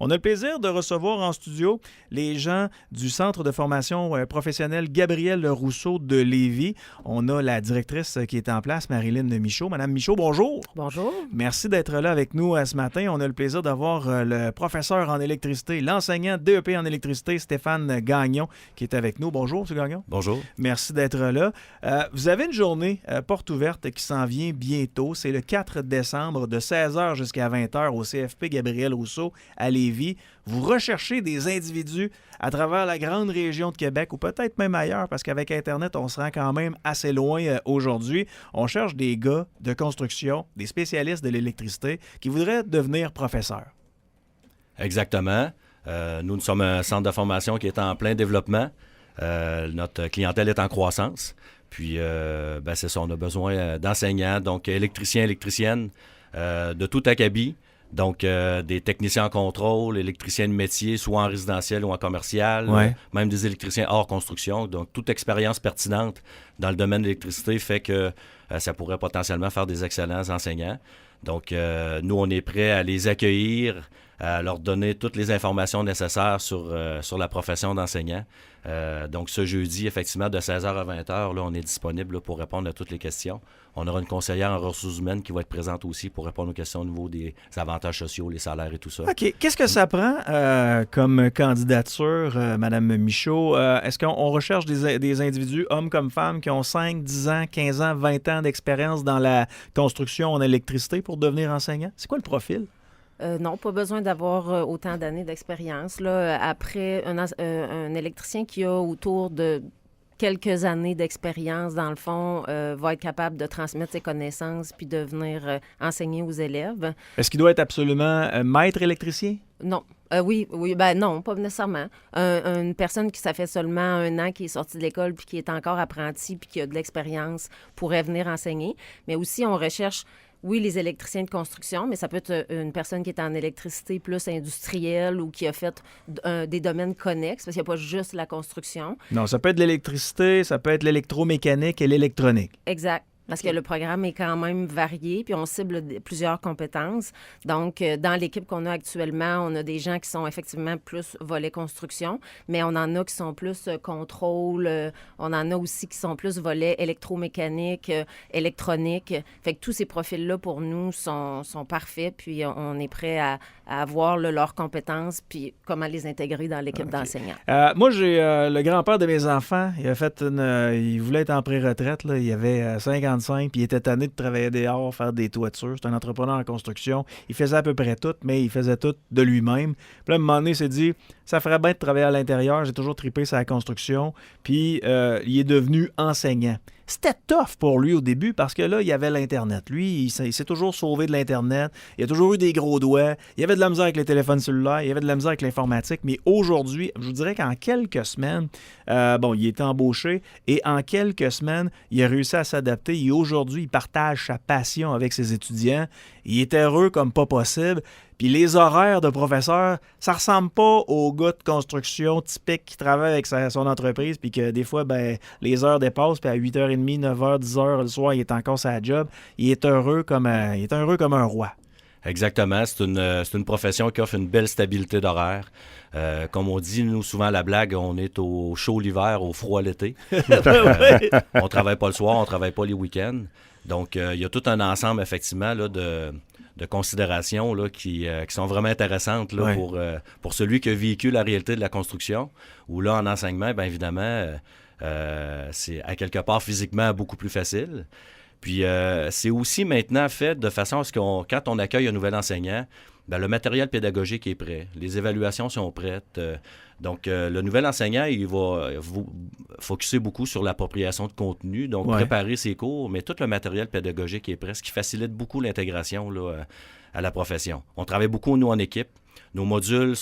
On a le plaisir de recevoir en studio les gens du Centre de formation professionnelle Gabriel Rousseau de Lévis. On a la directrice qui est en place, Marilyn Michaud. Madame Michaud, bonjour. Bonjour. Merci d'être là avec nous ce matin. On a le plaisir d'avoir le professeur en électricité, l'enseignant DEP en électricité, Stéphane Gagnon, qui est avec nous. Bonjour, M. Gagnon. Bonjour. Merci d'être là. Vous avez une journée porte ouverte qui s'en vient bientôt. C'est le 4 décembre de 16h jusqu'à 20h au CFP Gabriel Rousseau à Lévis. Vous recherchez des individus à travers la grande région de Québec ou peut-être même ailleurs parce qu'avec Internet, on se rend quand même assez loin aujourd'hui. On cherche des gars de construction, des spécialistes de l'électricité qui voudraient devenir professeurs. Exactement. Nous sommes un centre de formation qui est en plein développement. Notre clientèle est en croissance. Puis, c'est ça, on a besoin d'enseignants, donc électriciens, électriciennes de tout acabit. Donc, des techniciens en contrôle, électriciens de métier, soit en résidentiel ou en commercial, même des électriciens hors construction. Donc, toute expérience pertinente dans le domaine de l'électricité fait que ça pourrait potentiellement faire des excellents enseignants. Donc, nous, on est prêts à les accueillir, à leur donner toutes les informations nécessaires sur la profession d'enseignant. Donc, ce jeudi, effectivement, de 16h à 20h, là, on est disponible là, pour répondre à toutes les questions. On aura une conseillère en ressources humaines qui va être présente aussi pour répondre aux questions au niveau des avantages sociaux, les salaires et tout ça. OK. Qu'est-ce que ça prend comme candidature, Mme Michaud? Est-ce qu'on recherche des individus, hommes comme femmes, qui ont 5, 10 ans, 15 ans, 20 ans d'expérience dans la construction en électricité pour devenir enseignant? C'est quoi le profil? Non, pas besoin d'avoir autant d'années d'expérience. Là. Après, un électricien qui a autour de quelques années d'expérience, dans le fond, va être capable de transmettre ses connaissances puis de venir enseigner aux élèves. Est-ce qu'il doit être absolument maître électricien? Non. Oui, non, pas nécessairement. Une personne qui, ça fait seulement 1 an, qui est sortie de l'école puis qui est encore apprenti puis qui a de l'expérience pourrait venir enseigner. Mais aussi, on recherche les électriciens de construction, mais ça peut être une personne qui est en électricité plus industrielle ou qui a fait des domaines connexes, parce qu'il n'y a pas juste la construction. Non, ça peut être l'électricité, ça peut être l'électromécanique et l'électronique. Exact. Parce que le programme est quand même varié, puis on cible plusieurs compétences. Donc, dans l'équipe qu'on a actuellement, on a des gens qui sont effectivement plus volet construction, mais on en a qui sont plus contrôle, on en a aussi qui sont plus volet électromécanique, électronique. Fait que tous ces profils-là, pour nous, sont parfaits, puis on est prêt à avoir leurs compétences, puis comment les intégrer dans l'équipe d'enseignants. Moi, j'ai le grand-père de mes enfants, il voulait être en pré-retraite, là, il avait 55, puis il était tanné de travailler dehors, faire des toitures. C'est un entrepreneur en construction. Il faisait à peu près tout, mais il faisait tout de lui-même. Puis là, à un moment donné, il s'est dit, ça ferait bien de travailler à l'intérieur. J'ai toujours trippé sur la construction. Puis il est devenu enseignant. C'était tough pour lui au début parce que là, il y avait l'Internet. Lui, il s'est toujours sauvé de l'Internet. Il a toujours eu des gros doigts. Il avait de la misère avec les téléphones cellulaires. Il avait de la misère avec l'informatique. Mais aujourd'hui, je vous dirais qu'en quelques semaines, il est embauché et en quelques semaines, il a réussi à s'adapter. Et aujourd'hui, il partage sa passion avec ses étudiants. Il est heureux comme pas possible. Puis les horaires de professeur, ça ressemble pas aux gars de construction typiques qui travaillent avec son entreprise puis que des fois, les heures dépassent puis à 8h30, 9h, 10h le soir, il est encore sur la job. Il est heureux comme un roi. Exactement. C'est une profession qui offre une belle stabilité d'horaire. Comme on dit, nous, souvent, la blague, on est au chaud l'hiver, au froid l'été. On travaille pas le soir, on travaille pas les week-ends. Donc, il y a tout un ensemble, effectivement, là, de considérations là, qui sont vraiment intéressantes là, pour celui qui a vécu la réalité de la construction. Ou là, en enseignement, bien évidemment, c'est à quelque part physiquement beaucoup plus facile. Puis, c'est aussi maintenant fait de façon à ce que quand on accueille un nouvel enseignant, le matériel pédagogique est prêt, les évaluations sont prêtes. Donc, le nouvel enseignant, il va focusser beaucoup sur l'appropriation de contenu, donc préparer ses cours, mais tout le matériel pédagogique est prêt, ce qui facilite beaucoup l'intégration là, à la profession. On travaille beaucoup, nous, en équipe. Nos modules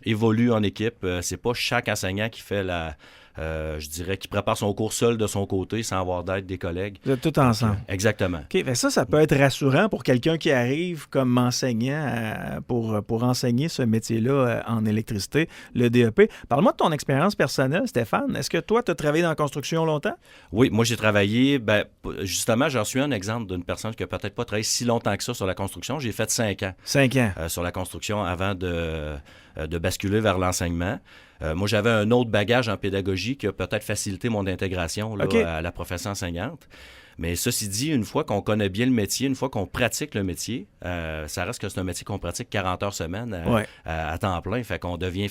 évoluent en équipe. C'est pas chaque enseignant qui fait je dirais, qui prépare son cours seul de son côté, sans avoir d'aide des collègues. Vous êtes tous ensemble. Exactement. OK, ben ça peut être rassurant pour quelqu'un qui arrive comme enseignant pour enseigner ce métier-là en électricité, le DEP. Parle-moi de ton expérience personnelle, Stéphane. Est-ce que toi, tu as travaillé dans la construction longtemps? Oui, moi, j'ai travaillé, justement, j'en suis un exemple d'une personne qui n'a peut-être pas travaillé si longtemps que ça sur la construction. J'ai fait 5 ans. 5 ans. Sur la construction avant de basculer vers l'enseignement. Moi, j'avais un autre bagage en pédagogie qui a peut-être facilité mon intégration là, OK. à la profession enseignante. Mais ceci dit, une fois qu'on connaît bien le métier, une fois qu'on pratique le métier, ça reste que c'est un métier qu'on pratique 40 heures semaine à temps plein. Fait qu'on devient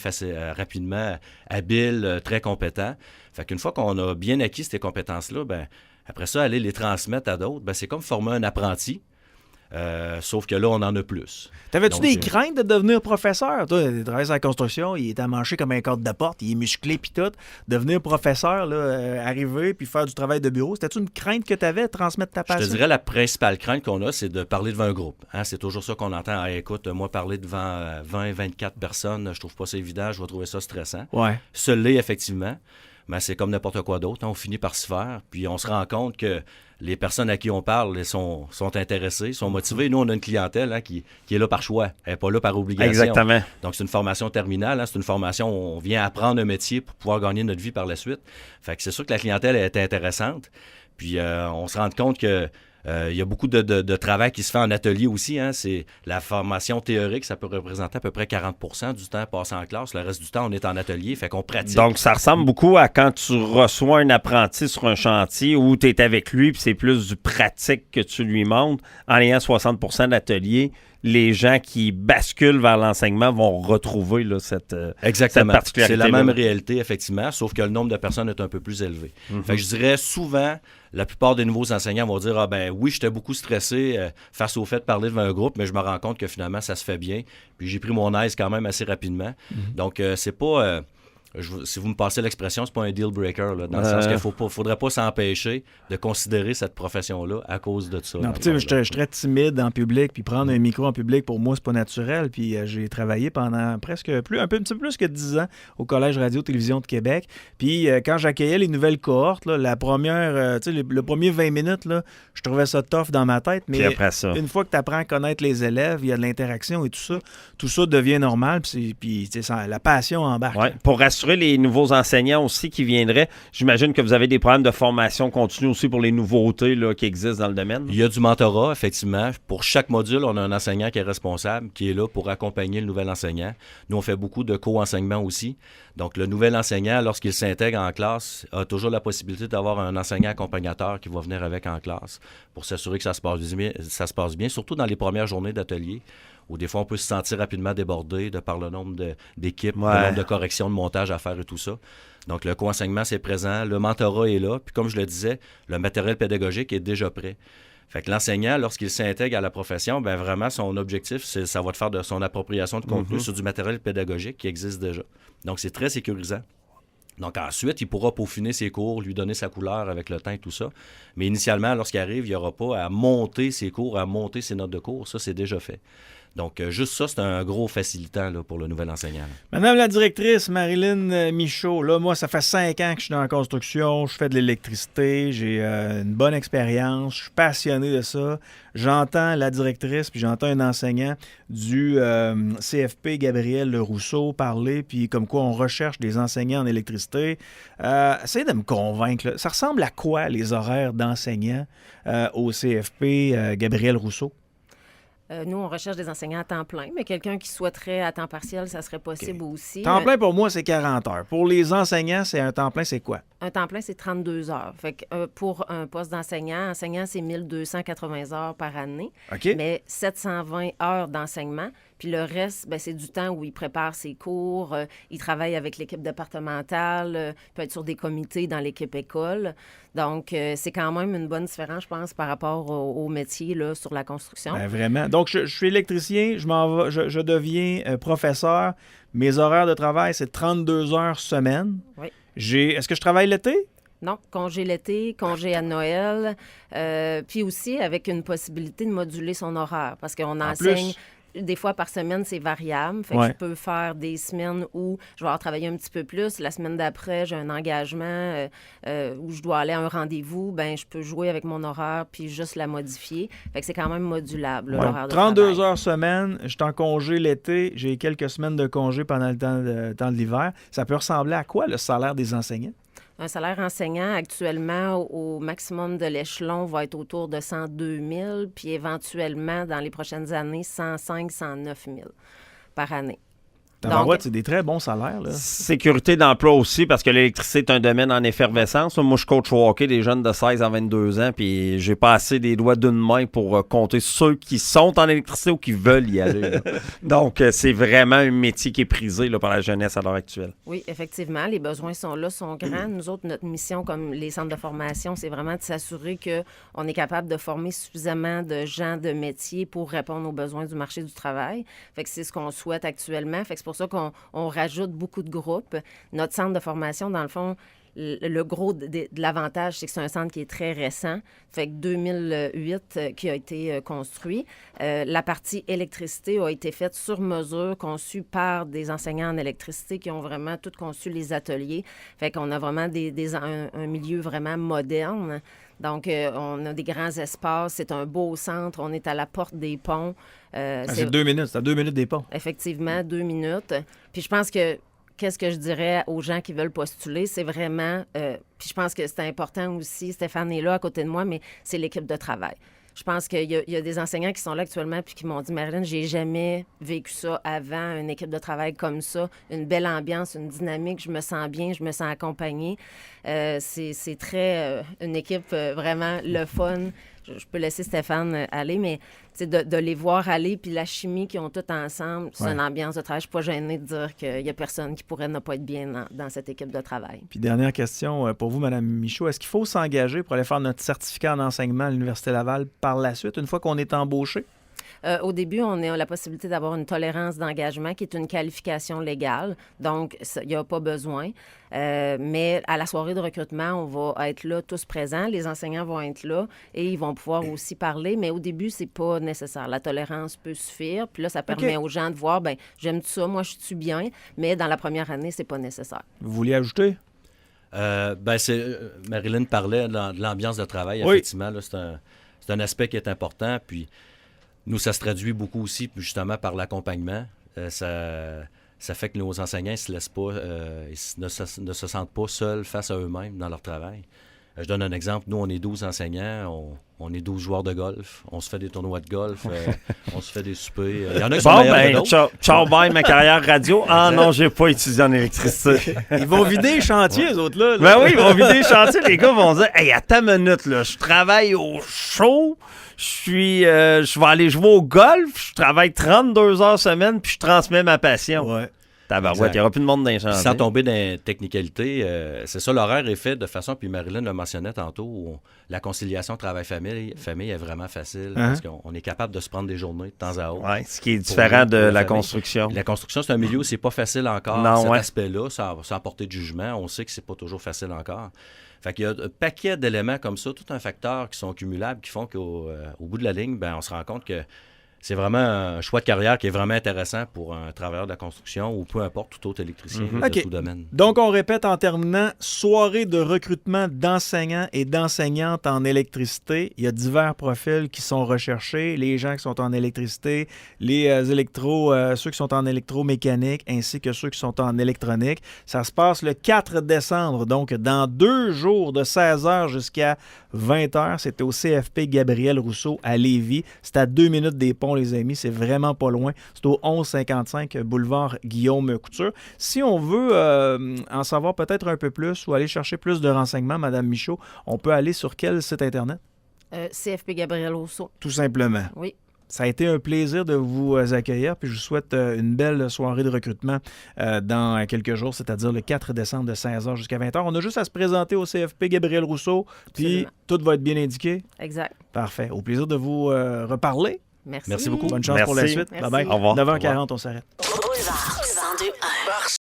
rapidement habile, très compétent. Fait qu'une fois qu'on a bien acquis ces compétences-là, après ça, aller les transmettre à d'autres, c'est comme former un apprenti. Sauf que là, on en a plus. T'avais-tu des craintes de devenir professeur? Toi, tu travailles sur la construction, il est amanché comme un cadre de porte, il est musclé puis tout. Devenir professeur, arriver puis faire du travail de bureau, c'était-tu une crainte que tu avais de transmettre ta passion? Je te dirais la principale crainte qu'on a, c'est de parler devant un groupe. Hein? C'est toujours ça qu'on entend. Ah, écoute, moi, parler devant 20, 24 personnes, je trouve pas ça évident, je vais trouver ça stressant. Ouais. Ce l'est, effectivement. Mais c'est comme n'importe quoi d'autre. On finit par s'y faire. Puis on se rend compte que les personnes à qui on parle sont intéressées, sont motivées. Nous, on a une clientèle qui est là par choix. Elle n'est pas là par obligation. Exactement. Donc, c'est une formation terminale. C'est une formation où on vient apprendre un métier pour pouvoir gagner notre vie par la suite. Fait que c'est sûr que la clientèle est intéressante. Puis on se rend compte que il y a beaucoup de travail qui se fait en atelier aussi. Hein. C'est la formation théorique, ça peut représenter à peu près 40% du temps passé en classe. Le reste du temps, on est en atelier, fait qu'on pratique. Donc, ça ressemble beaucoup à quand tu reçois un apprenti sur un chantier où tu es avec lui, puis c'est plus du pratique que tu lui montres. En ayant 60% d'atelier, les gens qui basculent vers l'enseignement vont retrouver là, cette particularité. C'est la même réalité, effectivement, sauf que le nombre de personnes est un peu plus élevé. Fait que je dirais souvent, la plupart des nouveaux enseignants vont dire « Ah ben oui, j'étais beaucoup stressé face au fait de parler devant un groupe, mais je me rends compte que finalement, ça se fait bien. Puis j'ai pris mon aise quand même assez rapidement. Donc, c'est pas... si vous me passez l'expression, c'est pas un deal breaker, là, dans le sens qu'il faudrait pas s'empêcher de considérer cette profession-là à cause de ça. Non, tu sais, je suis très timide en public, puis prendre un micro en public, pour moi, c'est pas naturel. Puis j'ai travaillé pendant un petit peu plus que 10 ans au Collège Radio-Télévision de Québec. Puis quand j'accueillais les nouvelles cohortes, là, la première, le premier 20 minutes, là, je trouvais ça tough dans ma tête. Mais après ça, une fois que tu apprends à connaître les élèves, il y a de l'interaction et tout ça devient normal. Puis la passion embarque. Ouais, pour rassurer les nouveaux enseignants aussi qui viendraient, j'imagine que vous avez des programmes de formation continue aussi pour les nouveautés là, qui existent dans le domaine. Il y a du mentorat, effectivement. Pour chaque module, on a un enseignant qui est responsable, qui est là pour accompagner le nouvel enseignant. Nous, on fait beaucoup de co-enseignement aussi. Donc, le nouvel enseignant, lorsqu'il s'intègre en classe, a toujours la possibilité d'avoir un enseignant accompagnateur qui va venir avec en classe pour s'assurer que ça se passe bien, surtout dans les premières journées d'atelier, où des fois, on peut se sentir rapidement débordé de par le nombre d'équipes, le nombre de corrections, de montage à faire et tout ça. Donc, le co-enseignement, c'est présent. Le mentorat est là. Puis, comme je le disais, le matériel pédagogique est déjà prêt. Fait que l'enseignant, lorsqu'il s'intègre à la profession, vraiment, son objectif, ça va de faire de son appropriation de contenu sur du matériel pédagogique qui existe déjà. Donc, c'est très sécurisant. Donc, ensuite, il pourra peaufiner ses cours, lui donner sa couleur avec le temps et tout ça. Mais initialement, lorsqu'il arrive, il n'y aura pas à monter ses cours, à monter ses notes de cours. Ça, c'est déjà fait. Donc, juste ça, c'est un gros facilitant là, pour le nouvel enseignant. Là. Madame la directrice, Marilyn Michaud, là, moi, ça fait 5 ans que je suis dans la construction, je fais de l'électricité, j'ai une bonne expérience, je suis passionné de ça. J'entends la directrice, puis j'entends un enseignant du CFP, Gabriel Rousseau, parler, puis comme quoi on recherche des enseignants en électricité. Essayez de me convaincre. Là. Ça ressemble à quoi, les horaires d'enseignants au CFP, Gabriel Rousseau? Nous, on recherche des enseignants à temps plein, mais quelqu'un qui souhaiterait à temps partiel, ça serait possible aussi. Temps plein, pour moi, c'est 40 heures. Pour les enseignants, c'est un temps plein, c'est quoi? Un temps plein, c'est 32 heures. Fait que, pour un poste d'enseignant, c'est 1280 heures par année, mais 720 heures d'enseignement. Puis le reste, c'est du temps où il prépare ses cours, il travaille avec l'équipe départementale, peut être sur des comités dans l'équipe école. Donc, c'est quand même une bonne différence, je pense, par rapport au métier là, sur la construction. Vraiment. Donc, je suis électricien, je deviens professeur. Mes horaires de travail, c'est 32 heures semaine. Oui. Est-ce que je travaille l'été? Non, congé l'été, congé à Noël, puis aussi avec une possibilité de moduler son horaire, parce qu'on enseigne des fois par semaine, c'est variable. Fait que Ouais. je peux faire des semaines où je vais avoir travaillé un petit peu plus. La semaine d'après, j'ai un engagement où je dois aller à un rendez-vous. Ben, je peux jouer avec mon horaire puis juste la modifier. Fait que c'est quand même modulable, là, Donc, l'horaire de 32 travail. heures semaine, je suis en congé l'été, j'ai quelques semaines de congé pendant le temps de l'hiver. Ça peut ressembler à quoi, le salaire des enseignants? Un salaire enseignant, actuellement, au maximum de l'échelon, va être autour de 102 000, puis éventuellement, dans les prochaines années, 105 109 000 par année. Tabarouette, c'est des très bons salaires, là. Sécurité d'emploi aussi, parce que l'électricité est un domaine en effervescence. Moi, je coach au hockey des jeunes de 16 à 22 ans, puis j'ai pas assez des doigts d'une main pour compter ceux qui sont en électricité ou qui veulent y aller. Là. Donc, c'est vraiment un métier qui est prisé là, par la jeunesse à l'heure actuelle. Oui, effectivement, les besoins sont là, sont grands. Nous autres, notre mission, comme les centres de formation, c'est vraiment de s'assurer qu'on est capable de former suffisamment de gens de métier pour répondre aux besoins du marché du travail. Fait que c'est ce qu'on souhaite actuellement. Fait que c'est pour ça qu'on rajoute beaucoup de groupes. Notre centre de formation, dans le fond, le gros de l'avantage, c'est que c'est un centre qui est très récent. Fait que 2008 qui a été construit. La partie électricité a été faite sur mesure, conçue par des enseignants en électricité qui ont vraiment tout conçu les ateliers. Fait qu'on a vraiment un milieu vraiment moderne. Donc, on a des grands espaces. C'est un beau centre. On est à la porte des ponts. C'est 2 minutes. C'est à 2 minutes des ponts. Effectivement, 2 minutes. Puis je pense que qu'est-ce que je dirais aux gens qui veulent postuler, c'est vraiment... puis je pense que c'est important aussi, Stéphane est là à côté de moi, mais c'est l'équipe de travail. Je pense qu'il y a des enseignants qui sont là actuellement puis qui m'ont dit « Marilyn, j'ai jamais vécu ça avant, une équipe de travail comme ça, une belle ambiance, une dynamique, je me sens bien, je me sens accompagnée. C'est très... une équipe vraiment le fun. Je peux laisser Stéphane aller, mais de les voir aller, puis la chimie qu'ils ont tout ensemble, c'est une ambiance de travail. Je ne suis pas gênée de dire qu'il n'y a personne qui pourrait ne pas être bien dans cette équipe de travail. Puis dernière question pour vous, Mme Michaud. Est-ce qu'il faut s'engager pour aller faire notre certificat en enseignement à l'Université Laval par la suite, une fois qu'on est embauché? Au début, on a la possibilité d'avoir une tolérance d'engagement qui est une qualification légale. Donc, il n'y a pas besoin. Mais à la soirée de recrutement, on va être là tous présents. Les enseignants vont être là et ils vont pouvoir aussi parler. Mais au début, c'est pas nécessaire. La tolérance peut suffire. Puis là, ça permet aux gens de voir, ben j'aime ça, moi, je suis bien. Mais dans la première année, c'est pas nécessaire. Vous vouliez ajouter? Marilyn parlait de l'ambiance de travail. Oui. Effectivement, là, c'est un aspect qui est important. Puis nous, ça se traduit beaucoup aussi justement par l'accompagnement. Ça fait que nos enseignants ne se laissent pas, ne se sentent pas seuls face à eux-mêmes dans leur travail. Je donne un exemple. Nous, on est 12 enseignants, on est 12 joueurs de golf. On se fait des tournois de golf, on se fait des soupers. Il y en a qui sont meilleurs que d'autres. Ciao, bye, ma carrière radio. Ah non, j'ai pas étudié en électricité. Ils vont vider les chantiers, eux autres, là. Ben oui, ils vont vider les chantiers. Les gars vont dire, hey, attends une minute, là, je travaille au show. Je vais aller jouer au golf, je travaille 32 heures semaine, puis je transmets ma passion. Ouais. Tabarouette, il n'y aura plus de monde dans les chantiers. Sans tomber dans les technicalités, c'est ça, l'horaire est fait de façon, puis Marilyn le mentionnait tantôt, où la conciliation travail-famille est vraiment facile, parce qu'on est capable de se prendre des journées de temps à autre. Oui, ce qui est différent de la construction. La construction, c'est un milieu où c'est pas facile encore, non, cet aspect-là, sans porter de jugement. On sait que c'est pas toujours facile encore. Fait qu'il y a un paquet d'éléments comme ça, tout un facteur qui sont cumulables, qui font qu'au bout de la ligne, ben, on se rend compte que c'est vraiment un choix de carrière qui est vraiment intéressant pour un travailleur de la construction ou peu importe tout autre électricien de tout domaine. Donc, on répète en terminant, soirée de recrutement d'enseignants et d'enseignantes en électricité. Il y a divers profils qui sont recherchés. Les gens qui sont en électricité, les ceux qui sont en électromécanique, ainsi que ceux qui sont en électronique. Ça se passe le 4 décembre, donc dans 2 jours de 16h jusqu'à 20h. C'était au CFP Gabriel Rousseau à Lévis. C'est à 2 minutes des ponts, les amis. C'est vraiment pas loin. C'est au 1155 boulevard Guillaume Couture. Si on veut en savoir peut-être un peu plus ou aller chercher plus de renseignements, Mme Michaud, on peut aller sur quel site Internet? CFP Gabriel Rousseau. Tout simplement. Oui. Ça a été un plaisir de vous accueillir, puis je vous souhaite une belle soirée de recrutement dans quelques jours, c'est-à-dire le 4 décembre de 16h jusqu'à 20h. On a juste à se présenter au CFP Gabriel Rousseau, puis tout va être bien indiqué. Exact. Parfait. Au plaisir de vous reparler. Merci. Merci beaucoup. Bonne chance pour la suite. Merci. Bye-bye. Au revoir. 9h40, on s'arrête. Boulevard 102.1.